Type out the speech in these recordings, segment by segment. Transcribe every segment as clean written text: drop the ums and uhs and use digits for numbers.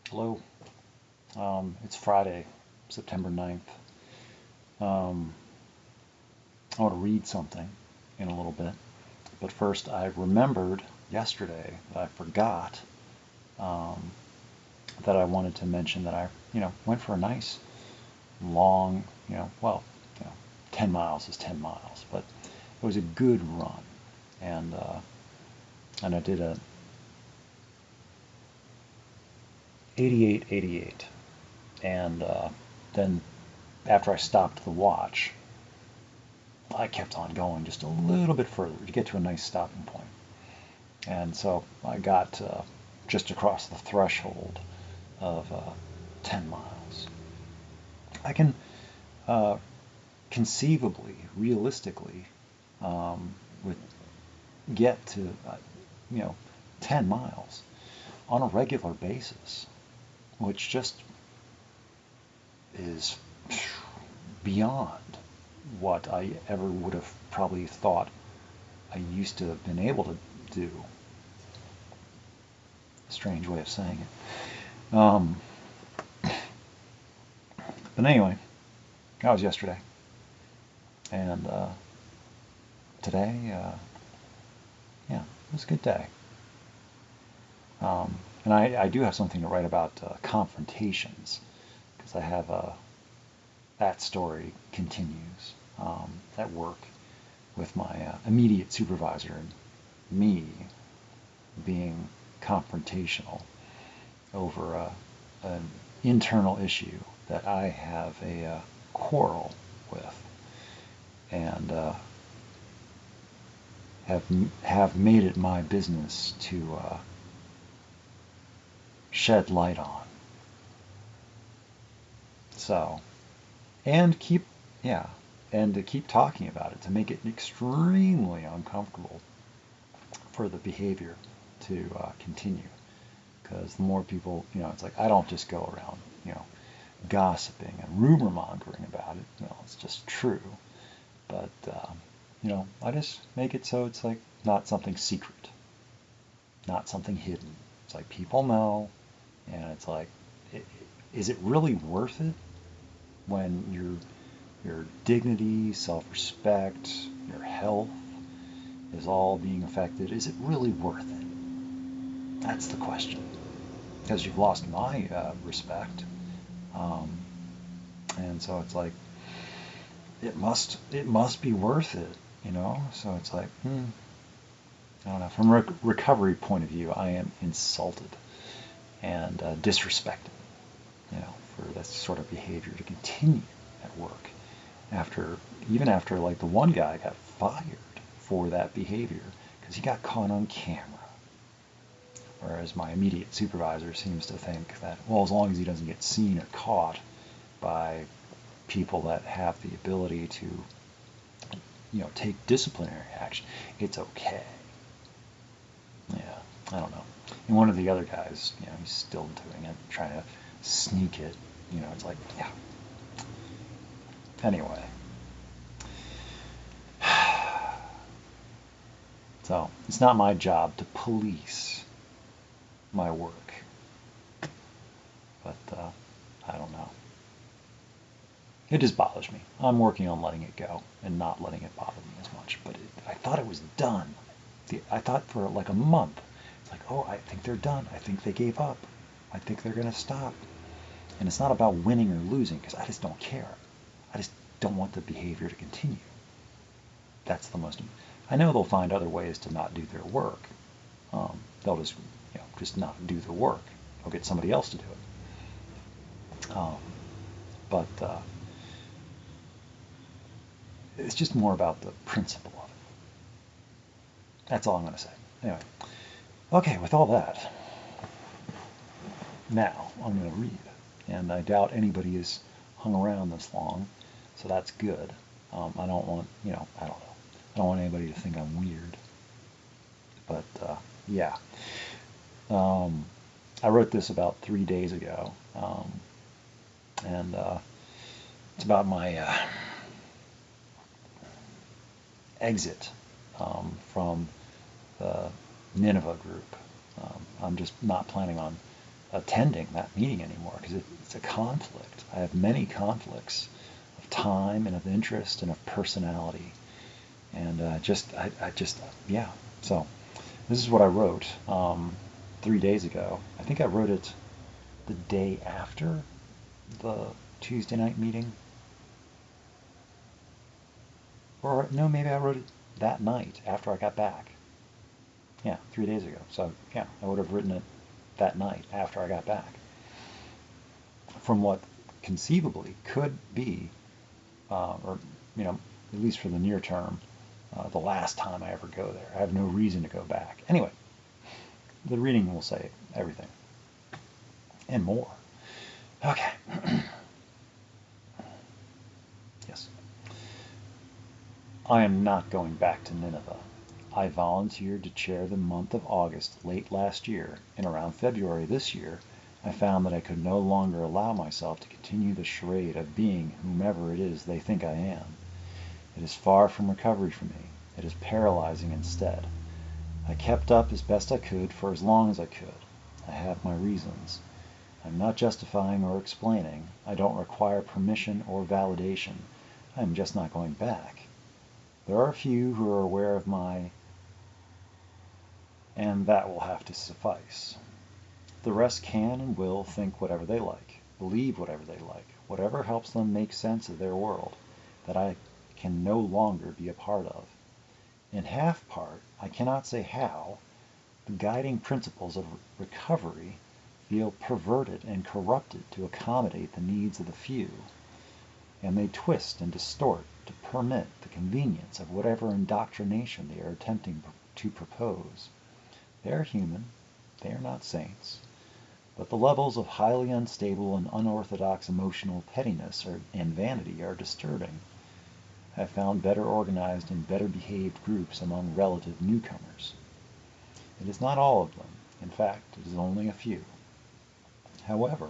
Hello. It's Friday, September 9th. I want to read something in a little bit, but first I remembered yesterday that I forgot um, that I wanted to mention that I went for a nice long, 10 miles is 10 miles, but it was a good run, and I did a 88:88, and then after I stopped the watch, I kept on going just a little bit further to get to a nice stopping point. And so I got just across the threshold of 10 miles. I can uh, conceivably, realistically, would get to, you know, 10 miles on a regular basis, which just is beyond what I ever would have probably thought I used to have been able to do. Strange way of saying it. But anyway, that was yesterday. And today, yeah, it was a good day. And I do have something to write about confrontations, because I have that story continues at work with my immediate supervisor and me being confrontational over an internal issue that I have a quarrel with, and have made it my business to shed light on. So, and keep, yeah, and to keep talking about it, to make it extremely uncomfortable for the behavior to continue. Because the more people, it's like I don't just go around, gossiping and rumor mongering about it. It's just true. But, I just make it so it's like not something secret, not something hidden. It's like people know, and it's like, is it really worth it when your dignity, self-respect, your health is all being affected? Is it really worth it? That's the question. Because you've lost my respect, um, and so it's like it must be worth it. So it's like, I don't know. From a recovery point of view, I am insulted and disrespected, for that sort of behavior to continue at work even after like the one guy got fired for that behavior because he got caught on camera. Whereas my immediate supervisor seems to think that, well, as long as he doesn't get seen or caught by people that have the ability to, take disciplinary action, it's okay. Yeah, I don't know. And one of the other guys, he's still doing it, trying to sneak it. It's like, yeah. Anyway. So, it's not my job to police my work. But, I don't know. It just bothers me. I'm working on letting it go and not letting it bother me as much. But I thought it was done. I thought for like a month. It's like, oh, I think they're done. I think they gave up. I think they're going to stop. And it's not about winning or losing, because I just don't care. I just don't want the behavior to continue. That's the most. I know they'll find other ways to not do their work. They'll just not do the work. They'll get somebody else to do it. But it's just more about the principle of it. That's all I'm going to say. Anyway, okay, with all that, now I'm going to read. And I doubt anybody has hung around this long, so that's good. I don't want, I don't know. I don't want anybody to think I'm weird. But, yeah. I wrote this about 3 days ago, and it's about my exit from the Nineveh group. I'm just not planning on attending that meeting anymore because it's a conflict. I have many conflicts of time and of interest and of personality. And yeah. So this is what I wrote 3 days ago. I think I wrote it the day after the Tuesday night meeting. Or no, maybe I wrote it that night after I got back. Yeah, 3 days ago. So yeah, I would have written it that night after I got back. From what conceivably could be, or at least for the near term, the last time I ever go there. I have no reason to go back. Anyway, the reading will say everything and more. Okay. Yes. I am not going back to Nineveh. I volunteered to chair the month of August late last year, and around February this year, I found that I could no longer allow myself to continue the charade of being whomever it is they think I am. It is far from recovery for me. It is paralyzing instead. I kept up as best I could for as long as I could. I have my reasons. I'm not justifying or explaining. I don't require permission or validation. I am just not going back. There are a few who are aware of and that will have to suffice. The rest can and will think whatever they like, believe whatever they like, whatever helps them make sense of their world that I can no longer be a part of. In half part, I cannot say how, the guiding principles of recovery feel perverted and corrupted to accommodate the needs of the few, and they twist and distort to permit the convenience of whatever indoctrination they are attempting to propose. They are human, they are not saints, but the levels of highly unstable and unorthodox emotional pettiness and vanity are disturbing. I have found better organized and better behaved groups among relative newcomers. It is not all of them. In fact, it is only a few. However,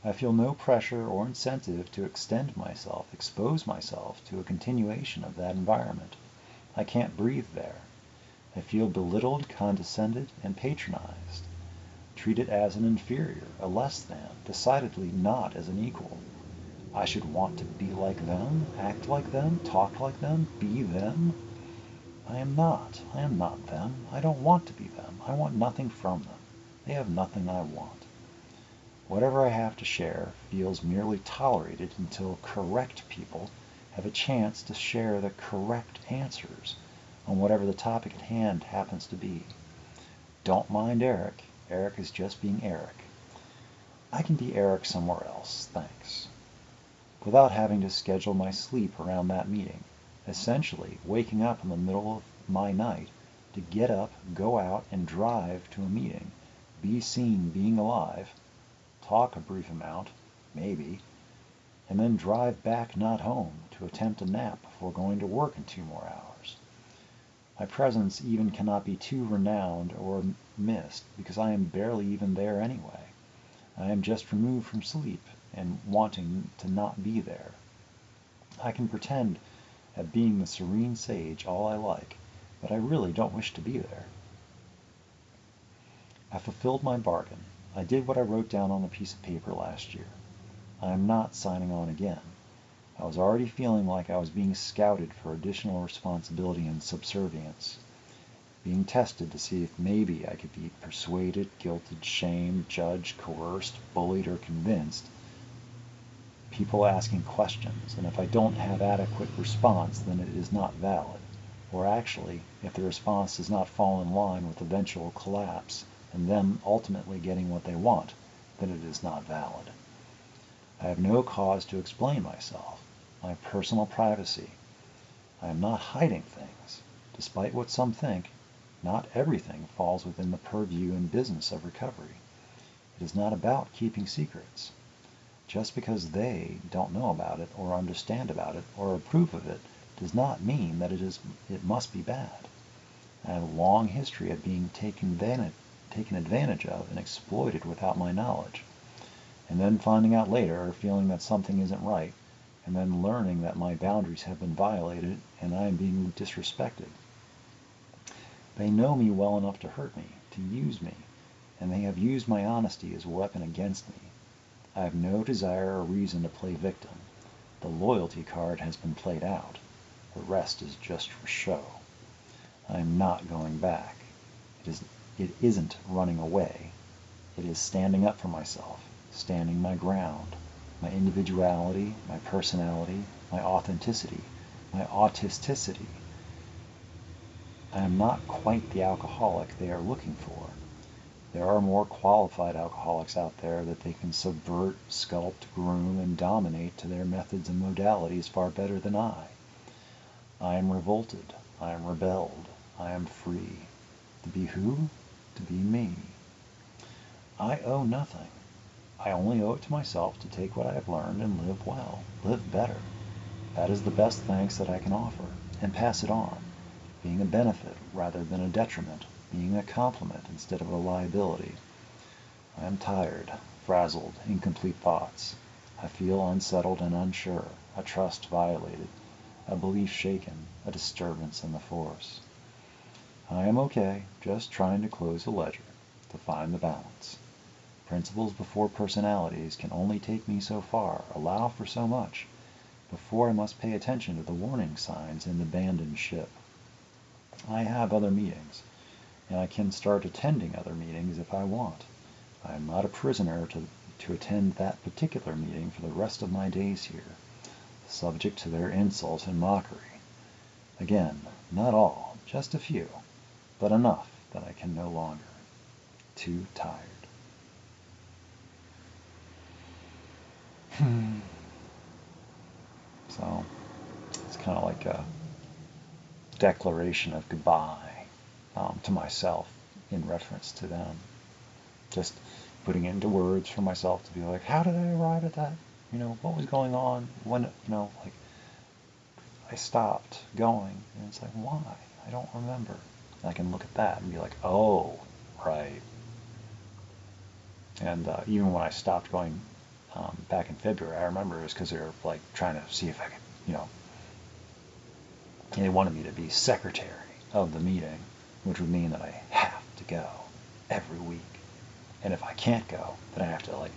I feel no pressure or incentive to expose myself to a continuation of that environment. I can't breathe there. I feel belittled, condescended, and patronized. Treated as an inferior, a less than, decidedly not as an equal. I should want to be like them, act like them, talk like them, be them. I am not them. I don't want to be them. I want nothing from them. They have nothing I want. Whatever I have to share feels merely tolerated until correct people have a chance to share the correct answers on whatever the topic at hand happens to be. Don't mind Eric. Eric is just being Eric. I can be Eric somewhere else, thanks. Without having to schedule my sleep around that meeting, essentially waking up in the middle of my night to get up, go out, and drive to a meeting, be seen being alive, talk a brief amount, maybe, and then drive back not home to attempt a nap before going to work in 2 more hours. My presence even cannot be too renowned or missed because I am barely even there anyway. I am just removed from sleep and wanting to not be there. I can pretend at being the serene sage all I like, but I really don't wish to be there. I fulfilled my bargain. I did what I wrote down on a piece of paper last year. I am not signing on again. I was already feeling like I was being scouted for additional responsibility and subservience, being tested to see if maybe I could be persuaded, guilted, shamed, judged, coerced, bullied, or convinced. People asking questions, and if I don't have adequate response, then it is not valid. Or actually, if the response does not fall in line with eventual collapse, and them ultimately getting what they want, then it is not valid. I have no cause to explain myself, my personal privacy. I am not hiding things. Despite what some think, not everything falls within the purview and business of recovery. It is not about keeping secrets. Just because they don't know about it, or understand about it, or approve of it, does not mean that it must be bad. I have a long history of being taken advantage of and exploited without my knowledge, and then finding out later, or feeling that something isn't right, and then learning that my boundaries have been violated and I am being disrespected. They know me well enough to hurt me, to use me, and they have used my honesty as a weapon against me. I have no desire or reason to play victim. The loyalty card has been played out. The rest is just for show. I am not going back. It isn't running away. It is standing up for myself, standing my ground, my individuality, my personality, my authenticity, my autisticity. I am not quite the alcoholic they are looking for. There are more qualified alcoholics out there that they can subvert, sculpt, groom, and dominate to their methods and modalities far better than I. I am revolted. I am rebelled. I am free. To be who? To be me. I owe nothing. I only owe it to myself to take what I have learned and live well, live better. That is the best thanks that I can offer, and pass it on, being a benefit rather than a detriment, being a compliment instead of a liability. I am tired, frazzled, incomplete thoughts. I feel unsettled and unsure, a trust violated, a belief shaken, a disturbance in the force. I am okay, just trying to close the ledger, to find the balance. Principles before personalities can only take me so far, allow for so much, before I must pay attention to the warning signs in the abandoned ship. I have other meetings, and I can start attending other meetings if I want. I am not a prisoner to attend that particular meeting for the rest of my days here, subject to their insult and mockery. Again, not all, just a few, but enough that I can no longer. Too tired. So, it's kind of like a declaration of goodbye to myself in reference to them. Just putting it into words for myself to be like, how did I arrive at that? What was going on when, like, I stopped going. And it's like, why? I don't remember. And I can look at that and be like, oh, right. And even when I stopped going back in February, I remember it was because they were like trying to see if I could, they wanted me to be secretary of the meeting, which would mean that I have to go every week. And if I can't go, then I have to like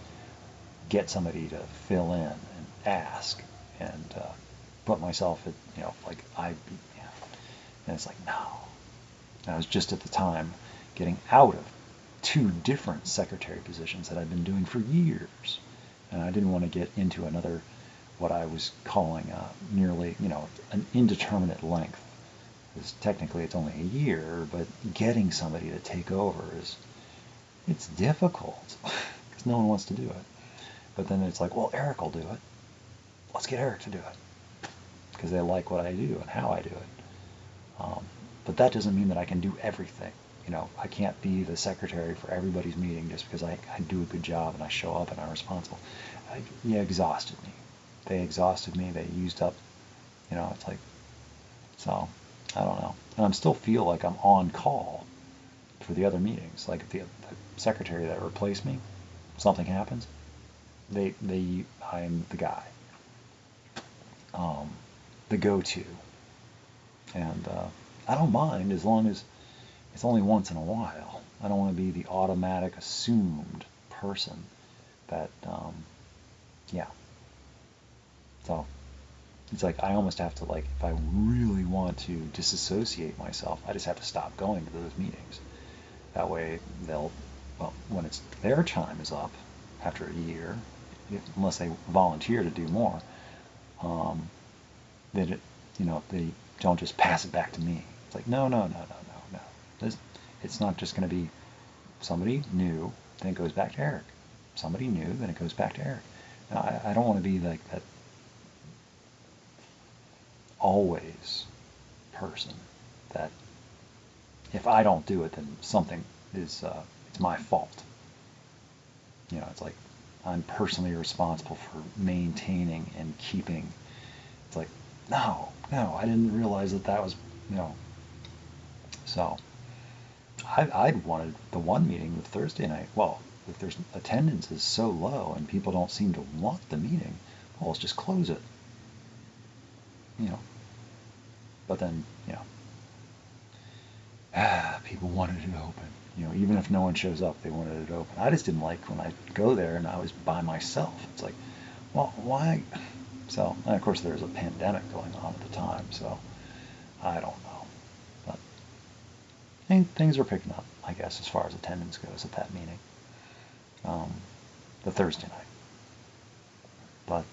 get somebody to fill in and ask and put myself at, and it's like, no. And I was just at the time getting out of 2 different secretary positions that I'd been doing for years. And I didn't want to get into another, what I was calling nearly, an indeterminate length. Because technically it's only a year, but getting somebody to take over it's difficult because no one wants to do it. But then it's like, well, Eric will do it. Let's get Eric to do it because they like what I do and how I do it. But that doesn't mean that I can do everything. I can't be the secretary for everybody's meeting just because I do a good job and I show up and I'm responsible. Exhausted me. They exhausted me. They used up, it's like, so, I don't know. And I still feel like I'm on call for the other meetings. Like if the secretary that replaced me, something happens, I'm the guy. The go-to. And I don't mind as long as it's only once in a while. I don't want to be the automatic assumed person that, So it's like I almost have to, like, if I really want to disassociate myself, I just have to stop going to those meetings. That way when it's their time is up after a year, unless they volunteer to do more, they don't just pass it back to me. It's like, no. It's not just going to be somebody new, then it goes back to Eric. Somebody new, then it goes back to Eric. Now, I don't want to be like that always person that if I don't do it, then something is, it's my fault. It's like I'm personally responsible for maintaining and keeping. It's like, no, I didn't realize that was, So I'd wanted the one meeting with Thursday night. Well, if there's attendance is so low and people don't seem to want the meeting, well, let's just close it. But then, people wanted it open. even if no one shows up, they wanted it open. I just didn't like when I go there and I was by myself. It's like, well, why? So, and of course, there was a pandemic going on at the time, so I don't know. But things are picking up, I guess, as far as attendance goes at that meeting, the Thursday night. But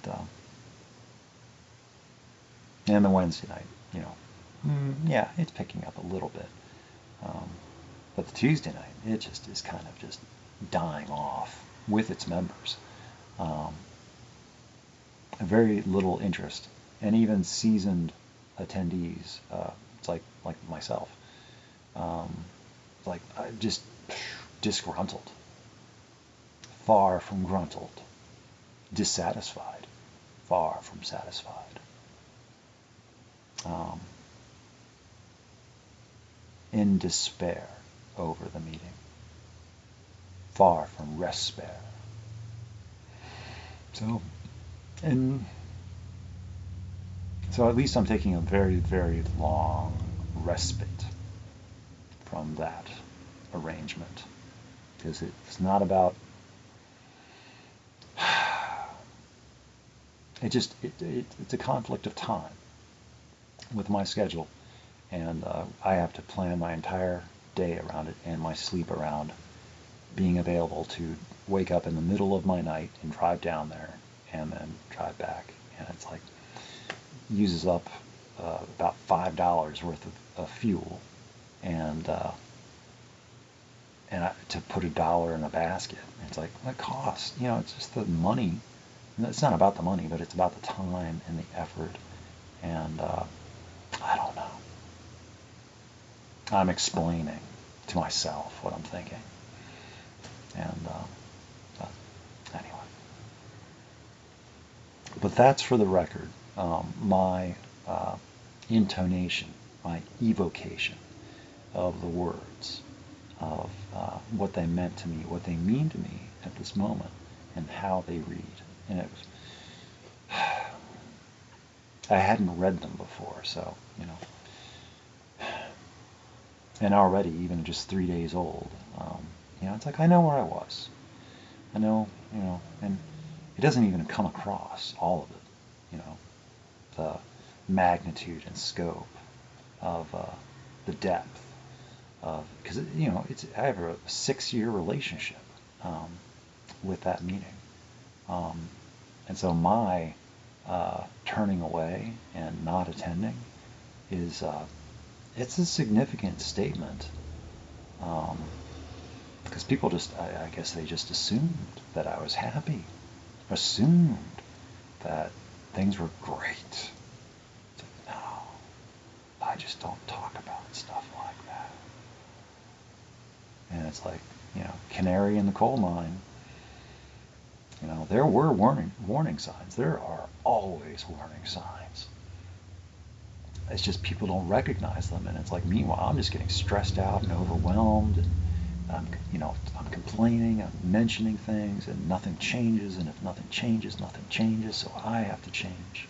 and the Wednesday night, yeah, it's picking up a little bit. But the Tuesday night, it just is kind of just dying off with its members. Very little interest, and even seasoned attendees, it's like myself, like just disgruntled, far from gruntled, dissatisfied, far from satisfied. In despair over the meeting, far from respair. So at least I'm taking a very, very long respite from that arrangement, because it's not about it's a conflict of time with my schedule, and I have to plan my entire day around it and my sleep around being available to wake up in the middle of my night and drive down there and then drive back. And it's like uses up about $5 worth of fuel, and to put $1 in a basket. It's like, what cost? It's just the money. It's not about the money, but it's about the time and the effort. And I don't know. I'm explaining to myself what I'm thinking. And anyway. But that's for the record. My intonation, my evocation of the words, of what they meant to me, what they mean to me at this moment, and how they read. And it was, I hadn't read them before, so, and already, even just 3 days old, it's like I know where I was. I know, and it doesn't even come across, all of it, the magnitude and scope of the depth of, because, I have a 6-year relationship with that meeting. And so my turning away and not attending is, it's a significant statement, because people just, I guess they just assumed that I was happy, assumed that things were great. It's like, no, I just don't talk about stuff like that. And it's like, canary in the coal mine. There were warning signs. There are always warning signs. It's just people don't recognize them, and it's like, meanwhile, I'm just getting stressed out and overwhelmed, and I'm complaining, I'm mentioning things, and nothing changes, and if nothing changes, nothing changes, so I have to change.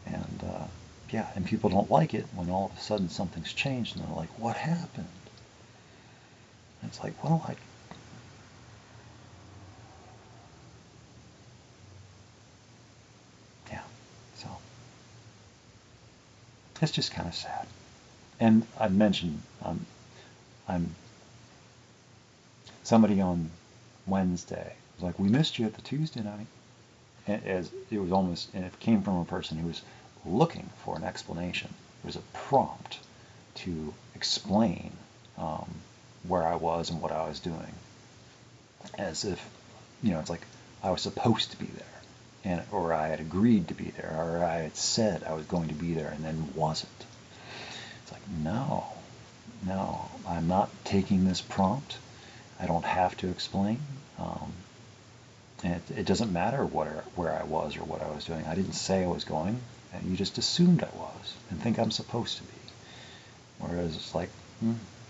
And yeah, and people don't like it when all of a sudden something's changed, and they're like, what happened? And it's like, well, yeah, so it's just kind of sad. And I mentioned, I'm somebody on Wednesday was like, we missed you at the Tuesday night. And as it was almost, and it came from a person who was looking for an explanation. It was a prompt to explain where I was and what I was doing, as if, it's like I was supposed to be there, or I had agreed to be there, or I had said I was going to be there and then wasn't. It's like, no, I'm not taking this prompt. I don't have to explain. And it doesn't matter where I was or what I was doing. I didn't say I was going, and you just assumed I was and think I'm supposed to be. Whereas it's like,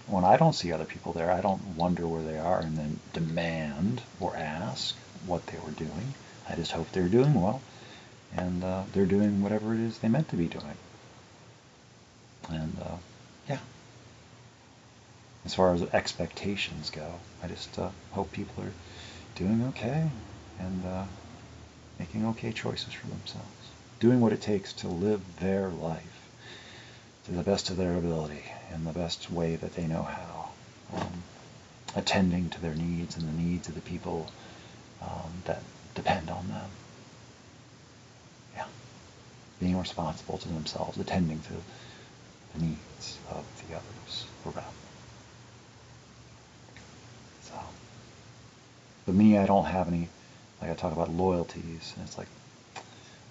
when I don't see other people there, I don't wonder where they are and then demand or ask what they were doing. I just hope they're doing well, and they're doing whatever it is they meant to be doing. And yeah. as far as expectations go, I just hope people are doing okay and making okay choices for themselves, doing what it takes to live their life to the best of their ability in the best way that they know how, attending to their needs and the needs of the people that depend on them. Yeah, being responsible to themselves, attending to the needs of the others around them. So, but me, I don't have any, like I talk about loyalties, and it's like,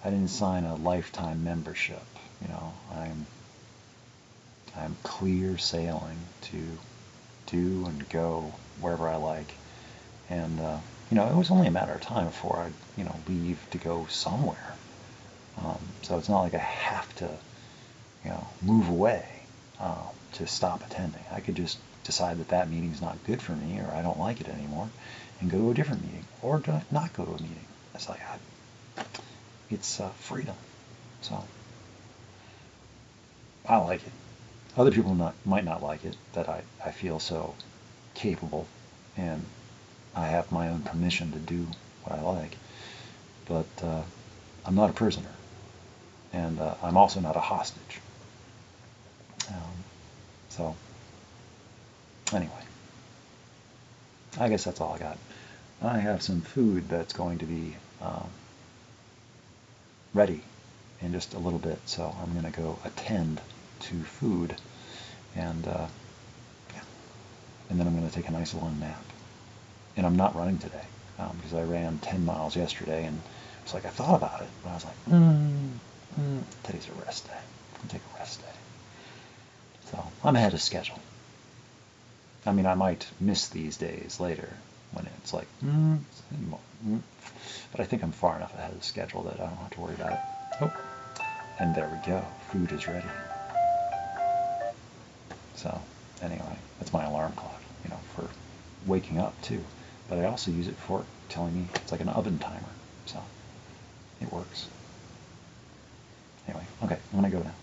I didn't sign a lifetime membership, you know, I'm clear sailing to do and go wherever I like. And, you know, it was only a matter of time before I'd, you know, leave to go somewhere. So it's not like I have to, you know, move away to stop attending. I could just decide that that meeting's not good for me, or I don't like it anymore, and go to a different meeting, or not go to a meeting. It's like, it's freedom. So I like it. Other people might not like it, that I feel so capable and I have my own permission to do what I like. But I'm not a prisoner, and I'm also not a hostage. So anyway, I guess that's all I got. I have some food that's going to be ready in just a little bit, so I'm going to go attend to food, and yeah, and then I'm going to take a nice long nap. And I'm not running today because I ran 10 miles yesterday, and it's like I thought about it, but I was like, today's a rest day. I'll take a rest day. So I'm ahead of schedule. I mean, I might miss these days later when it's like, but I think I'm far enough ahead of schedule that I don't have to worry about it. Oh, and there we go. Food is ready. So anyway, that's my alarm clock, you know, for waking up too. But I also use it for telling me, it's like an oven timer. So it works. Anyway, okay, I'm going to go now.